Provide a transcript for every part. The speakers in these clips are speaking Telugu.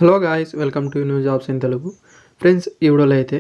Hello guys, welcome to new jobs in Telugu. Friends, ఈ వీడియోలో అయితే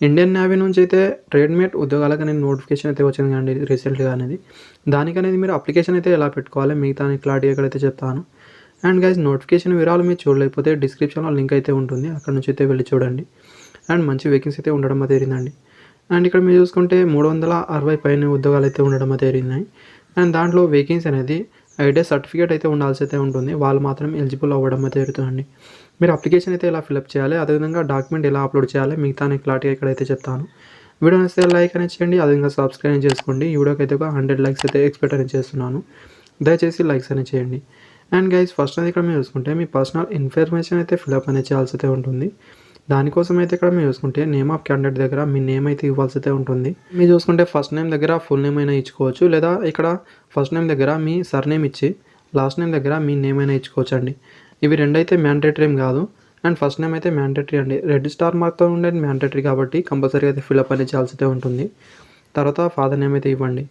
ఇండియన్ నేవీ నుంచి అయితే ట్రేడ్మేట్ ఉద్యోగాలకు అనేది నోటిఫికేషన్ అయితే వచ్చింది కండి రీసెంట్గా అనేది. దానికనేది మీరు అప్లికేషన్ అయితే ఎలా పెట్టుకోవాలి మిగతా క్లారిటీ ఎక్కడైతే చెప్తాను. అండ్ గైస్, నోటిఫికేషన్ వివరాలు మీరు చూడలేకపోతే డిస్క్రిప్షన్లో లింక్ అయితే ఉంటుంది, అక్కడ నుంచి అయితే వెళ్ళి చూడండి. అండ్ మంచి వేకెన్సీ అయితే ఉండడం అయితే జరిగిందండి. అండ్ ఇక్కడ మీరు చూసుకుంటే 360 పైన ఉద్యోగాలు అయితే ఉండడం అయితే జరిగినాయి. అండ్ దాంట్లో వేకెన్సీ అనేది ఐటీఐ సర్టిఫికేట్ అయితే ఉండాల్సి అయితే ఉంటుంది, వాళ్ళు మాత్రం ఎలిజిబుల్ అవ్వడం అయితే జరుగుతుందండి. మీరు అప్లికేషన్ అయితే ఎలా ఫిల్అప్ చేయాలి, అదేవిధంగా డాక్యుమెంట్ ఎలా అప్లోడ్ చేయాలి మిగతా క్లారిటీగా ఇక్కడైతే చెప్తాను. వీడియో నచ్చితే లైక్ అనేది చేయండి, అదేవిధంగా సబ్స్క్రైబ్ చేసుకోండి. ఈ వీడియోకి అయితే ఒక 100 లైక్స్ అయితే ఎక్స్పెక్ట్ అనేది చేస్తున్నాను, దయచేసి లైక్స్ అనేది చేయండి. అండ్ గైస్, ఫస్ట్ అనేది ఇక్కడ మీరు చూసుకుంటే మీ పర్సనల్ ఇన్ఫర్మేషన్ అయితే ఫిల్అప్ అనేది చేయాల్సి అయితే ఉంటుంది. దానికోసం అయితే ఇక్కడ మీరు చూసుకుంటే నేమ్ ఆఫ్ క్యాండిడేట్ దగ్గర మీ నేమ్ అయితే ఇవ్వాల్సి అయితే ఉంటుంది. మీరు చూసుకుంటే ఫస్ట్ నేమ్ దగ్గర ఫుల్ నేమ్ అయినా ఇచ్చుకోవచ్చు, లేదా ఇక్కడ ఫస్ట్ నేమ్ దగ్గర మీ సర్ నేమ్ ఇచ్చి లాస్ట్ నేమ్ దగ్గర మీ నేమ్ అయినా ఇచ్చుకోవచ్చు అండి. ఇవి రెండు అయితే మ్యాండేటరీ ఏం కాదు. అండ్ ఫస్ట్ నేమ్ అయితే మ్యాండేటరీ అండి, రెడ్ స్టార్ మార్క్తో ఉండేది మ్యాండేటరీ కాబట్టి కంపల్సరీ అయితే ఫిల్అప్ అనేది చేయాల్సి అయితే ఉంటుంది. తర్వాత ఫాదర్ నేమ్ అయితే ఇవ్వండి.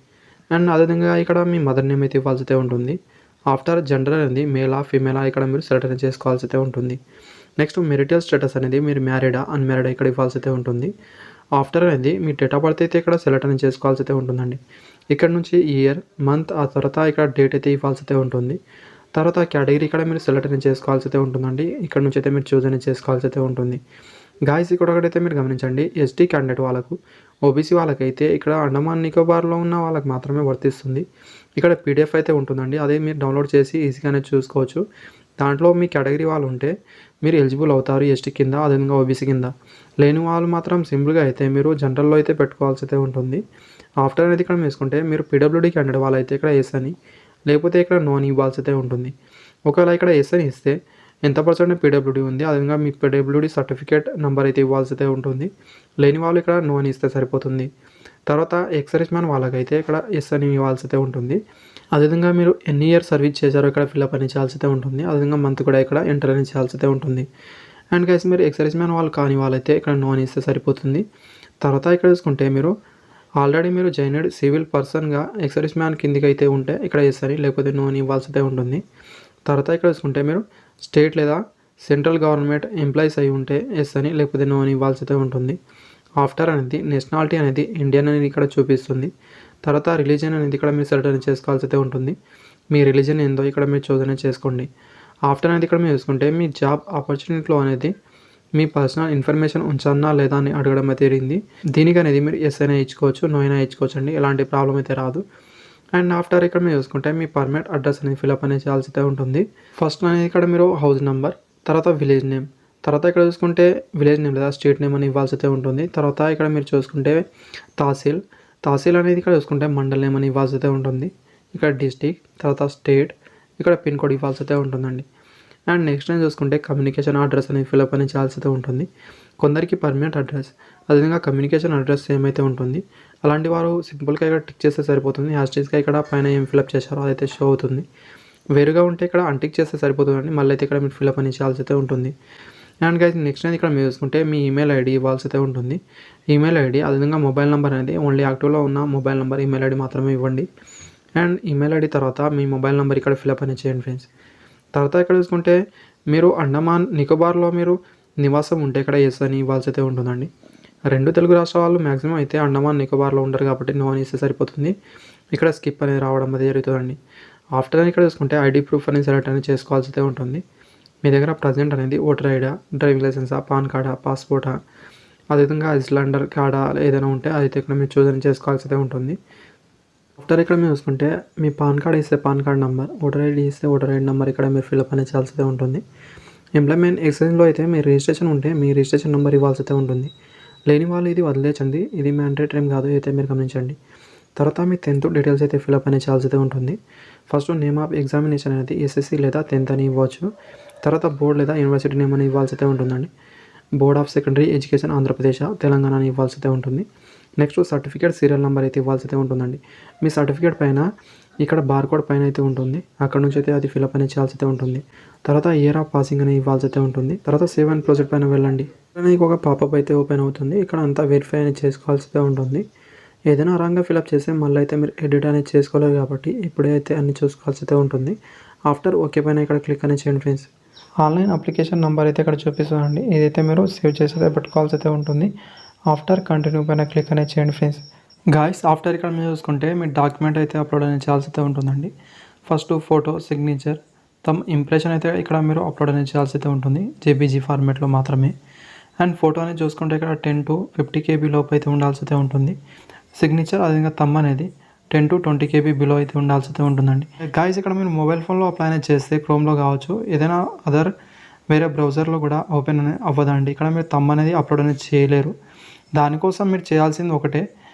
అండ్ అదేవిధంగా ఇక్కడ మీ మదర్ నేమ్ అయితే ఇవ్వాల్సి అయితే ఉంటుంది. ఆఫ్టర్ జెండర్ అనేది మేలా ఫీమేలా ఇక్కడ మీరు సెలెక్ట్ అనేది చేసుకోవాల్సి అయితే ఉంటుంది. నెక్స్ట్ మెరిటల్ స్టేటస్ అనేది మీరు మ్యారీడా అన్మ్యారీడా ఇక్కడ ఇవ్వాల్సి అయితే ఉంటుంది. ఆఫ్టర్ అనేది మీ డేట్ ఆఫ్ బర్త్ అయితే ఇక్కడ సెలెక్ట్ అనేది చేసుకోవాల్సి అయితే ఉంటుందండి. ఇక్కడ నుంచి ఇయర్ మంత్, ఆ తర్వాత ఇక్కడ డేట్ అయితే ఇవ్వాల్సి అయితే ఉంటుంది. తర్వాత కేటగిరీ ఇక్కడ మీరు సెలెక్ట్ అనేది చేసుకోవాల్సి అయితే ఉంటుందండి. ఇక్కడ నుంచి అయితే మీరు చూస్ అనేది చేసుకోవాల్సి అయితే ఉంటుంది. గాయస్, ఇక్కడ ఒకటైతే మీరు గమనించండి, ఎస్టీ క్యాండిడేట్ వాళ్ళకు, ఓబీసీ వాళ్ళకైతే ఇక్కడ అండమాన్ నికోబార్లో ఉన్న వాళ్ళకి మాత్రమే వర్తిస్తుంది. ఇక్కడ పీడిఎఫ్ అయితే ఉంటుందండి, అదే మీరు డౌన్లోడ్ చేసి ఈజీగానే చూసుకోవచ్చు. దాంట్లో మీ కేటగిరీ వాళ్ళు ఉంటే మీరు ఎలిజిబుల్ అవుతారు ఎస్టీ కింద, అదేవిధంగా ఓబీసీ కింద. లేని వాళ్ళు మాత్రం సింపుల్గా అయితే మీరు జనరల్లో అయితే పెట్టుకోవాల్సి అయితే ఉంటుంది. ఆఫ్టర్ అనేది ఇక్కడ వేసుకుంటే మీరు పీడబ్ల్యూడీ క్యాండిడేట్ వాళ్ళు అయితే ఇక్కడ ఎస్ అని, లేకపోతే ఇక్కడ నోన్ ఇవ్వాల్సి అయితే ఉంటుంది. ఒకవేళ ఇక్కడ ఎస్ అని ఇస్తే ఎంత పర్సెంట్ పీడబ్ల్యూడీ ఉంది, అదేవిధంగా మీ పీడబ్ల్యూడీ సర్టిఫికేట్ నెంబర్ అయితే ఇవ్వాల్సి అయితే ఉంటుంది. లేని వాళ్ళు ఇక్కడ నో అని ఇస్తే సరిపోతుంది. తర్వాత ఎక్సర్వీస్ మ్యాన్ వాళ్ళకైతే ఇక్కడ ఎస్ అని ఇవ్వాల్సి అయితే ఉంటుంది. అదేవిధంగా మీరు ఎన్ని ఇయర్ సర్వీస్ చేశారో ఇక్కడ ఫిల్అప్ అని చేయాల్సి అయితే ఉంటుంది. అదేవిధంగా మంత్ కూడా ఇక్కడ ఎంటర్ అని చేయాల్సి అయితే ఉంటుంది. అండ్ గైస్, మీరు ఎక్సర్వీస్ మ్యాన్ వాళ్ళు కాని వాళ్ళైతే ఇక్కడ నో అని ఇస్తే సరిపోతుంది. తర్వాత ఇక్కడ చూసుకుంటే మీరు ఆల్రెడీ మీరు జాయినెడ్ సివిల్ పర్సన్గా ఎక్సర్వీస్ మ్యాన్ కిందికి అయితే ఉంటే ఇక్కడ ఎస్ అని, లేకపోతే నో అని ఇవ్వాల్సి అయితే ఉంటుంది. తర్వాత ఇక్కడ చూసుకుంటే మీరు స్టేట్ లేదా సెంట్రల్ గవర్నమెంట్ ఎంప్లాయీస్ అయి ఉంటే ఎస్ అని, లేకపోతే నో అని ఇవ్వాల్సి అయితే ఉంటుంది. ఆఫ్టర్ అనేది నేషనాలిటీ అనేది ఇండియన్ అనేది ఇక్కడ చూపిస్తుంది. తర్వాత రిలీజియన్ అనేది ఇక్కడ మీరు సెలెక్ట్ అనేది చేసుకోవాల్సి అయితే ఉంటుంది. మీ రిలీజియన్ ఏందో ఇక్కడ మీరు చూస్ అనేది చేసుకోండి. ఆఫ్టర్ అనేది ఇక్కడ మీరు చూసుకుంటే మీ జాబ్ ఆపర్చునిటీలో అనేది మీ పర్సనల్ ఇన్ఫర్మేషన్ ఉంచన్నా లేదా అని అడగడం అయితే జరిగింది. దీనికి అనేది మీరు ఎస్ అయినా ఇచ్చుకోవచ్చు, నో అయినా ఇచ్చుకోవచ్చు అండి, ఎలాంటి ప్రాబ్లం అయితే రాదు. అండ్ ఆఫ్టర్ ఇక్కడ మీరు చూసుకుంటే మీ పర్మనెంట్ అడ్రస్ అనేది ఫిల్అప్ అనేది చేయాల్సి అయితే ఉంటుంది. ఫస్ట్ అనేది ఇక్కడ మీరు హౌస్ నెంబర్, తర్వాత విలేజ్ నేమ్, తర్వాత ఇక్కడ చూసుకుంటే విలేజ్ నేమ్ లేదా స్టేట్ నేమ్ అని ఇవ్వాల్సి అయితే ఉంటుంది. తర్వాత ఇక్కడ మీరు చూసుకుంటే తహసీల్ అనేది ఇక్కడ చూసుకుంటే మండల్ నేమ్ అని ఇవ్వాల్సి అయితే ఉంటుంది. ఇక్కడ డిస్టిక్, తర్వాత స్టేట్, ఇక్కడ పిన్ కోడ్ ఇవ్వాల్సి అయితే ఉంటుందండి. అండ్ నెక్స్ట్ టైం చూసుకుంటే కమ్యూనికేషన్ అడ్రస్ అనేది ఫిల్అప్ అనేది చేయాల్సి అయితే ఉంటుంది. కొందరికి పర్మనెంట్ అడ్రస్, అదేవిధంగా కమ్యూనికేషన్ అడ్రస్ ఏమైతే ఉంటుంది, అలాంటి వారు సింపుల్గా ఇక్కడ టిక్ చేస్తే సరిపోతుంది. యాస్టీస్గా ఇక్కడ పైన ఏం ఫిల్అప్ చేశారో అదైతే షో అవుతుంది. వేరుగా ఉంటే ఇక్కడ అన్టిక్ చేస్తే సరిపోతుందండి, మళ్ళీ అయితే ఇక్కడ మీరు ఫిల్అప్ అనేది చేయాల్సి అయితే ఉంటుంది. అండ్ గైస్, నెక్స్ట్ అనేది ఇక్కడ మీరు చూసుకుంటే మీ ఈమెయిల్ ఐడి ఇవ్వాల్సి అయితే ఉంటుంది. ఈమెయిల్ ఐడి, అదేవిధంగా మొబైల్ నెంబర్ అనేది ఓన్లీ యాక్టివ్లో ఉన్న మొబైల్ నెంబర్ ఈమెయిల్ ఐడి మాత్రమే ఇవ్వండి. అండ్ ఈమెయిల్ ఐడి తర్వాత మీ మొబైల్ నెంబర్ ఇక్కడ ఫిల్అప్ అనేది చేయండి ఫ్రెండ్స్. తర్వాత ఇక్కడ చూసుకుంటే మీరు అండమాన్ నికోబార్లో మీరు నివాసం ఉంటే ఇక్కడ ఎస్ అని ఇవ్వాల్సి అయితే ఉంటుందండి. రెండు తెలుగు రాష్ట్రాల వాళ్ళు మ్యాక్సిమం అయితే అండమాన్ నికోబార్లో ఉంటారు కాబట్టి నో అని ఇస్తే సరిపోతుంది. ఇక్కడ స్కిప్ అనేది రావడం అనేది జరుగుతుందండి. ఆఫ్టర్ అని ఇక్కడ చూసుకుంటే ఐడి ప్రూఫ్ అనేది సెలెక్ట్ అనేది చేసుకోవాల్సి అయితే ఉంటుంది. మీ దగ్గర ప్రజెంట్ అనేది ఓటర్ ఐడా, డ్రైవింగ్ లైసెన్సా, పాన్ కార్డా, పాస్పోర్టా, అదేవిధంగా ఐస్లాండర్ కార్డా ఏదైనా ఉంటే అదైతే ఇక్కడ మీరు చూస్ చేసుకోవాల్సి అయితే ఉంటుంది. ఆఫ్టర్ ఇక్కడ మీరు చూసుకుంటే మీ పాన్ కార్డ్ ఇస్తే pan card number, voter ID ఇస్తే ఓటర్ ఐడి నెంబర్ ఇక్కడ మీరు ఫిల్అప్ అనేది చేయాల్సి అయితే ఉంటుంది. ఎంప్లాయ్మెంట్ ఎక్స్చేంజ్లో అయితే మీ రిజిస్ట్రేషన్ ఉంటే మీ రిజిస్ట్రేషన్ నెంబర్ ఇవ్వాల్సి అయితే ఉంటుంది. లేని వాళ్ళు ఇది వదిలేచండి, ఇది మ్యాండేటరీ ఏం కాదు, అయితే మీరు గమనించండి. తర్వాత మీ 10th డీటెయిల్స్ అయితే ఫిల్అప్ అనేది చేయాల్సి అయితే ఉంటుంది. ఫస్ట్ నేమ్ ఆఫ్ ఎగ్జామినేషన్ అనేది ఎస్ఎస్సి లేదా 10th అని ఇవ్వచ్చు. తర్వాత బోర్డ్ లేదా యూనివర్సిటీ నేమ్ అని ఇవ్వాల్సి అయితే ఉంటుందండి. Board of secondary education Andhra Pradesh, Telangana అని ఇవ్వాల్సి అయితే ఉంటుంది. నెక్స్ట్ సర్టిఫికేట్ సీరియల్ నెంబర్ అయితే ఇవ్వాల్సి అయితే ఉంటుందండి. మీ సర్టిఫికేట్ పైన ఇక్కడ బార్కోడ్ పైన అయితే ఉంటుంది, అక్కడ నుంచి అయితే అది ఫిల్అప్ అనేది చేయాల్సి అయితే ఉంటుంది. తర్వాత ఇయర్ ఆఫ్ పాసింగ్ అని ఇవ్వాల్సి అయితే ఉంటుంది. తర్వాత సేవ్ అండ్ ప్రొసీడ్ పైన వెళ్ళండి. మీకు ఒక పాపప్ అయితే ఓపెన్ అవుతుంది, ఇక్కడ అంతా వెరిఫై అనేది చేసుకోవాల్సి అయితే ఉంటుంది. ఏదైనా రాంగ్గా ఫిల్అప్ చేస్తే మళ్ళీ అయితే మీరు ఎడిట్ అనేది చేసుకోలేదు కాబట్టి ఇప్పుడే అయితే అన్ని చూసుకోవాల్సి అయితే ఉంటుంది. ఆఫ్టర్ ఓకే పైన ఇక్కడ క్లిక్ అనేది చేయండి ఫ్రెండ్స్. ఆన్లైన్ అప్లికేషన్ నెంబర్ అయితే ఇక్కడ చూపిస్తుందండి. ఇదైతే మీరు సేవ్ చేసి అయితే పెట్టుకోవాల్సి అయితే ఉంటుంది. ఆఫ్టర్ కంటిన్యూ పైన క్లిక్ అనేది చేయండి ఫ్రెండ్స్. గాయ్స్ ఆఫ్టర్ ఇక్కడ మీరు చూసుకుంటే మీ డాక్యుమెంట్ అయితే అప్లోడ్ అనేది చేయాల్సి అయితే ఉంటుందండి. ఫస్ట్ ఫోటో, సిగ్నేచర్, ఇంప్రెషన్ అయితే ఇక్కడ మీరు అప్లోడ్ అనేది చేయాల్సి అయితే ఉంటుంది. జేపీజీ ఫార్మాట్లో మాత్రమే. అండ్ ఫోటో అనేది చూసుకుంటే ఇక్కడ 10 to 50 KB లోపు అయితే ఉండాల్సి అయితే ఉంటుంది. సిగ్నేచర్ అదేవిధంగా అనేది 10 to 20 KB బిలో అయితే ఉండాల్సి అయితే ఉంటుందండి. గాయ్స్ ఇక్కడ మీరు మొబైల్ ఫోన్లో అప్లై అనేది చేస్తే క్రోమ్లో కావచ్చు, ఏదైనా అదర్ వేరే బ్రౌజర్లో కూడా ఓపెన్ అనేది అవ్వదండి. ఇక్కడ మీరు అనేది అప్లోడ్ అనేది చేయలేరు. దానికోసం మీరు చేయాల్సింది ఒకటే,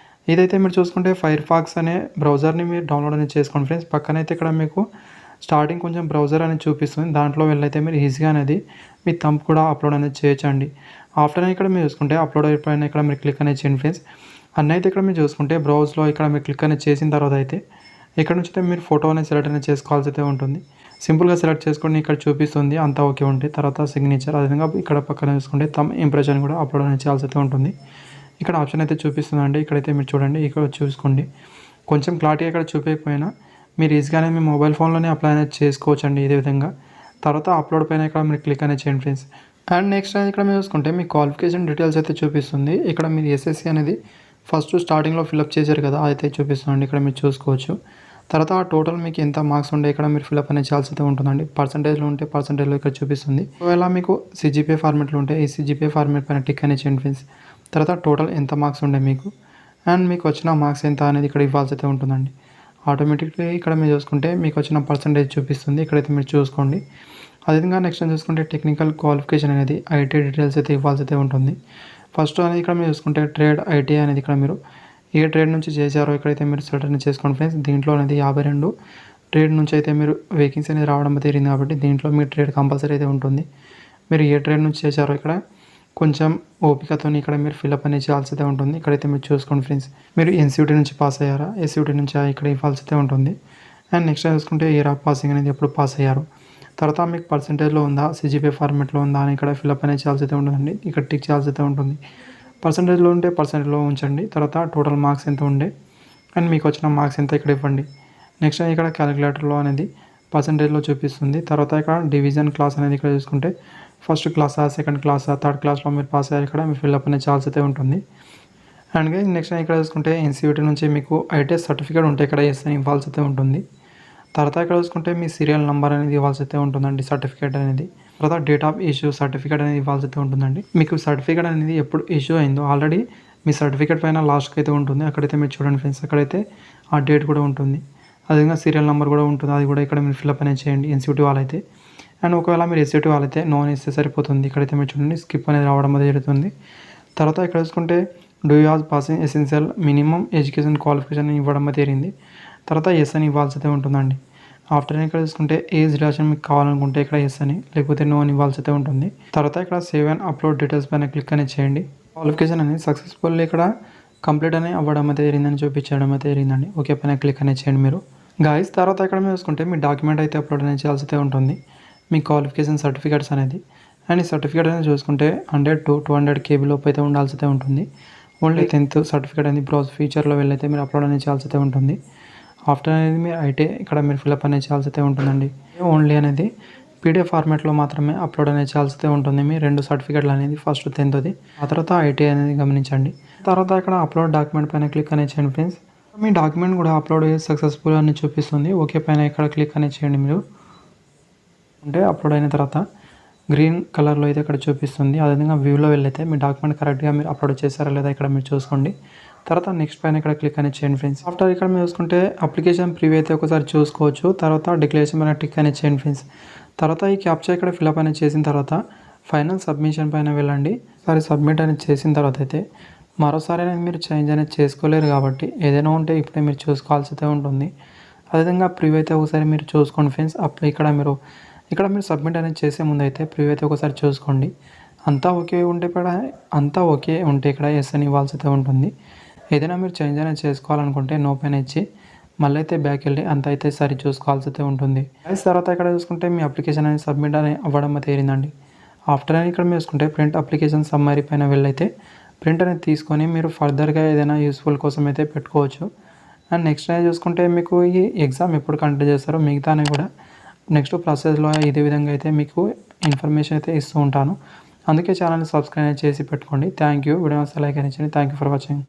ఇదైతే మీరు చూసుకుంటే ఫైర్ ఫాక్స్ అనే బ్రౌజర్ని మీరు డౌన్లోడ్ అనేది చేసుకోండి ఫ్రెండ్స్. పక్కనైతే ఇక్కడ మీకు స్టార్టింగ్ కొంచెం బ్రౌజర్ అనేది చూపిస్తుంది. దాంట్లో వెళ్ళైతే మీరు ఈజీగా అనేది మీ కూడా అప్లోడ్ అనేది చేయొచ్చండి. ఆఫ్టర్ ఇక్కడ మీరు చూసుకుంటే అప్లోడ్ అయిపోయిన ఇక్కడ మీరు క్లిక్ అనేది చేయండి ఫ్రెండ్స్. అయితే ఇక్కడ మీరు చూసుకుంటే బ్రౌజ్లో ఇక్కడ మీరు క్లిక్ అనేది చేసిన తర్వాత అయితే ఇక్కడ నుంచి అయితే మీరు ఫోటో అనేది సెలెక్ట్ అనేది చేసుకోవాల్సి అయితే ఉంటుంది. సింపుల్గా సెలెక్ట్ చేసుకొని ఇక్కడ చూపిస్తుంది అంతా ఓకే ఉంటే తర్వాత సిగ్నేచర్, అదేవిధంగా ఇక్కడ పక్కన చూసుకుంటే ఇంప్రెషన్ కూడా అప్లోడ్ అనేది చేయాల్సి అయితే ఉంటుంది. ఇక్కడ ఆప్షన్ అయితే చూపిస్తుందండి. ఇక్కడైతే మీరు చూడండి, ఇక్కడ చూసుకోండి. కొంచెం క్లారిటీ ఇక్కడ చూపించకపోయినా మీరు ఈజీగానే మీ మొబైల్ ఫోన్లోనే అప్లై అనేది చేసుకోవచ్చు అండి ఇదే విధంగా. తర్వాత అప్లోడ్ పైన ఇక్కడ మీరు క్లిక్ అనేది చేయండి ఫ్రెండ్స్. అండ్ నెక్స్ట్ అనేది ఇక్కడ మీరు చూసుకుంటే మీ క్వాలిఫికేషన్ డీటెయిల్స్ అయితే చూపిస్తుంది. ఇక్కడ మీరు ఎస్ఎస్సి అనేది ఫస్ట్ స్టార్టింగ్లో ఫిల్అప్ చేశారు కదా, అయితే చూపిస్తుందండి. ఇక్కడ మీరు చూసుకోవచ్చు. తర్వాత టోటల్ మీకు ఎంత మార్క్స్ ఉండే ఇక్కడ మీరు ఫిల్అప్ అనేది చేయాల్సి అయితే ఉంటుందండి. పర్సంటేజ్లో ఉంటే పర్సంటేజ్లో ఇక్కడ చూపిస్తుంది. ఒకవేళ మీకు సిజిపిఏ ఫార్మేట్లో ఉంటే ఈ సిజిపిఏ ఫార్మేట్ పైన టిక్ అనేది చేయండి ఫ్రెండ్స్. తర్వాత టోటల్ ఎంత మార్క్స్ ఉండే మీకు అండ్ మీకు వచ్చిన మార్క్స్ ఎంత అనేది ఇక్కడ ఇవ్వాల్సి అయితే ఉంటుందండి. ఆటోమేటిక్లీ ఇక్కడ మీరు చూసుకుంటే మీకు వచ్చిన పర్సంటేజ్ చూపిస్తుంది. ఇక్కడైతే మీరు చూసుకోండి. అదేవిధంగా నెక్స్ట్ చూసుకుంటే టెక్నికల్ క్వాలిఫికేషన్ అనేది ఐటీ డీటెయిల్స్ అయితే ఇవ్వాల్సి అయితే ఉంటుంది. ఫస్ట్ అనేది ఇక్కడ మీరు చూసుకుంటే ట్రేడ్ ఐటీ అనేది ఇక్కడ మీరు ఏ ట్రేడ్ నుంచి చేశారో ఇక్కడైతే మీరు సెలెక్ట్ అనేది చేసుకోండి ఫ్రెండ్స్. దీంట్లో అనేది 52 ట్రేడ్ నుంచి అయితే మీరు వేకెన్సీ అనేది రావడం జరిగింది కాబట్టి దీంట్లో మీ ట్రేడ్ కంపల్సరీ అయితే ఉంటుంది. మీరు ఏ ట్రేడ్ నుంచి చేశారో ఇక్కడ కొంచెం ఓపికతో ఇక్కడ మీరు ఫిల్అప్ అనేది చేయాల్సి అయితే ఉంటుంది. ఇక్కడైతే మీరు చూసుకోండి ఫ్రెండ్స్. మీరు ఎన్సీయూటీ నుంచి పాస్ అయ్యారా, ఎస్యూటీ నుంచి ఇక్కడ ఇవ్వాల్సి అయితే ఉంటుంది. అండ్ నెక్స్ట్ చూసుకుంటే ఇయర్ ఆఫ్ పాసింగ్ అనేది ఎప్పుడు పాస్ అయ్యారు, తర్వాత మీకు పర్సంటేజ్లో ఉందా, సిజిపిఏ ఫార్మేట్లో ఉందా అని ఇక్కడ ఫిల్అప్ అనేది చేయాల్సి అయితే ఉంటుందండి. ఇక్కడ టిక్ చేయాల్సి అయితే ఉంటుంది. పర్సంటేజ్లో ఉంటే పర్సంటేజ్లో ఉంచండి. తర్వాత టోటల్ మార్క్స్ ఎంత ఉండే అండ్ మీకు వచ్చిన మార్క్స్ ఎంత ఇక్కడ ఇవ్వండి. నెక్స్ట్ ఇక్కడ క్యాలిక్యులేటర్లో అనేది పర్సంటేజ్లో చూపిస్తుంది. తర్వాత ఇక్కడ డివిజన్ క్లాస్ అనేది ఇక్కడ చూసుకుంటే ఫస్ట్ క్లాసా, సెకండ్ క్లాసా, థర్డ్ క్లాస్లో మీరు పాస్ అయ్యారు ఇక్కడ మీరు ఫిల్అప్ అనేది చేయాల్సి అయితే ఉంటుంది. అండ్ నెక్స్ట్ ఇక్కడ చూసుకుంటే ఎన్సీయూటీ నుంచి మీకు ఐటీ సర్టిఫికేట్ ఉంటే ఇక్కడ ఎస్ అని ఇవ్వాల్సి అయితే ఉంటుంది. తర్వాత ఇక్కడ చూసుకుంటే మీ సీరియల్ నెంబర్ అనేది ఇవ్వాల్సి అయితే ఉంటుందండి, సర్టిఫికేట్ అనేది. తర్వాత డేట్ ఆఫ్ ఇష్యూ సర్టిఫికేట్ అనేది ఇవ్వాల్సి అయితే ఉంటుందండి. మీకు సర్టిఫికేట్ అనేది ఎప్పుడు ఇష్యూ అయిందో ఆల్రెడీ మీ సర్టిఫికేట్ పైన లాస్ట్కి అయితే ఉంటుంది. అక్కడైతే మీరు చూడండి ఫ్రెండ్స్, అక్కడైతే ఆ డేట్ కూడా ఉంటుంది. అదేవిధంగా సీరియల్ నెంబర్ కూడా ఉంటుంది, అది కూడా ఇక్కడ మీరు ఫిల్అప్ అనేది చేయండి ఎన్సీయూటీ వాళ్ళైతే. అండ్ ఒకవేళ మీరు ఎస్యూటీ వాళ్ళైతే నోన్ ఇస్తే సరిపోతుంది. ఇక్కడైతే మీరు చూడండి స్కిప్ అనేది రావడం జరుగుతుంది. తర్వాత ఇక్కడ చూసుకుంటే do you have passing essential minimum education qualification ఇవ్వడం జరిగింది. తర్వాత ఎస్ అని ఇవ్వాల్సి అయితే ఉంటుందండి. ఆఫ్టర్ ఇక్కడ చూసుకుంటే ఏజ్ రిలేషన్ మీకు కావాలనుకుంటే ఇక్కడ ఎస్ అని, లేకపోతే నో అని ఇవ్వాల్సి అయితే ఉంటుంది. తర్వాత ఇక్కడ సేవ్ అండ్ అప్లోడ్ డీటెయిల్స్ పైన క్లిక్ అనేది చేయండి. క్వాలిఫికేషన్ అనేది సక్సెస్ఫుల్లీ ఇక్కడ కంప్లీట్ అని అవ్వడం అయితే జరిగిందని చూపించడం అయితే జరిగిందండి. ఓకే పైన క్లిక్ అనేది చేయండి మీరు గాయస్. తర్వాత ఇక్కడ మీరు చూసుకుంటే మీ డాక్యుమెంట్ అయితే అప్లోడ్ అనేది చేయాల్సి అయితే ఉంటుంది, మీ క్వాలిఫికేషన్ సర్టిఫికేట్స్ అనేది. అండ్ ఈ సర్టిఫికేట్ అనేది చూసుకుంటే 100 to 200 KB లోపు అయితే ఉండాల్సి అయితే ఉంటుంది. ఓన్లీ 10th సర్టిఫికేట్ అనేది బ్రౌజ్ ఫీచర్లో వెళ్ళైతే మీరు అప్లోడ్ అనేది చేయాల్సి అయితే ఉంటుంది. ఆఫ్టర్ అనేది మీరు ఐటీ ఇక్కడ మీరు ఫిల్అప్ అనేది చేయాల్సి అయితే ఉంటుందండి. ఓన్లీ అనేది పీడిఎఫ్ ఫార్మాట్లో మాత్రమే అప్లోడ్ అనేది చేయాల్సి అయితే ఉంటుంది మీ 2 సర్టిఫికేట్లు అనేది, ఫస్ట్ 10th ఆ తర్వాత ఐటీ అనేది గమనించండి. తర్వాత ఇక్కడ అప్లోడ్ డాక్యుమెంట్ పైన క్లిక్ అనేది చేయండి ఫ్రెండ్స్. మీ డాక్యుమెంట్ కూడా అప్లోడ్ సక్సెస్ఫుల్ అని చూపిస్తుంది. ఓకే పైన ఇక్కడ క్లిక్ అనేది చేయండి మీరు. అంటే అప్లోడ్ అయిన తర్వాత గ్రీన్ కలర్లో అయితే ఇక్కడ చూపిస్తుంది. అదేవిధంగా వ్యూలో వెళ్ళైతే మీ డాక్యుమెంట్ కరెక్ట్గా మీరు అప్లోడ్ చేశారా లేదా ఇక్కడ మీరు చూసుకోండి. తర్వాత నెక్స్ట్ పైన ఇక్కడ క్లిక్ అనేది చేయండి ఫ్రెండ్స్. ఆఫ్టర్ ఇక్కడ మీరు చూసుకుంటే అప్లికేషన్ ప్రివ్యూ అయితే ఒకసారి చూసుకోవచ్చు. తర్వాత డిక్లరేషన్ పైన టిక్ అనేది చేయండి ఫ్రెండ్స్. తర్వాత ఈ క్యాప్చర్ ఇక్కడ ఫిల్అప్ అనేది చేసిన తర్వాత ఫైనల్ సబ్మిషన్ పైన వెళ్ళండి. ఒకసారి సబ్మిట్ అనేది చేసిన తర్వాత అయితే మరోసారి అనేది మీరు చేంజ్ అనేది చేసుకోలేరు కాబట్టి ఏదైనా ఉంటే ఇప్పుడే మీరు చూసుకోవాల్సి అయితే ఉంటుంది. అదేవిధంగా ప్రివ్యూ అయితే ఒకసారి మీరు చూసుకోండి ఫ్రెండ్స్. ఇక్కడ మీరు సబ్మిట్ అనేది చేసే ముందు అయితే ప్రివ్యూ అయితే ఒకసారి చూసుకోండి. అంతా ఓకే ఉంటే ఇక్కడ ఎస్ అని ఇవ్వాల్సి అయితే ఉంటుంది. ఏదైనా మీరు చేంజ్ అనేది చేసుకోవాలనుకుంటే నో పైన ఇచ్చి మళ్ళీ అయితే బ్యాక్ వెళ్ళి అంత అయితే సరి చూసుకోవాల్సి అయితే ఉంటుంది. తర్వాత ఇక్కడ చూసుకుంటే మీ అప్లికేషన్ అనేది సబ్మిట్ అని అవ్వడం తేలిందండి. ఆఫ్టర్ అని ఇక్కడ మీరు చూసుకుంటే ప్రింట్ అప్లికేషన్ సమ్మరీ పైన వెళ్ళైతే ప్రింట్ అనేది తీసుకొని మీరు ఫర్దర్గా ఏదైనా యూస్ఫుల్ కోసం అయితే పెట్టుకోవచ్చు. అండ్ నెక్స్ట్ అనేది చూసుకుంటే మీకు ఈ ఎగ్జామ్ ఎప్పుడు కండక్ట్ చేస్తారో మిగతాని కూడా నెక్స్ట్ ప్రాసెస్లో ఇదే విధంగా అయితే మీకు ఇన్ఫర్మేషన్ అయితే ఇస్తూ ఉంటాను. అందుకే ఛానల్‌ని సబ్స్క్రైబ్ చేసి పెట్టుకోండి. Thank you. వీడియో నచ్చితే లైక్ అని ఇచ్చేయండి. Thank you for watching.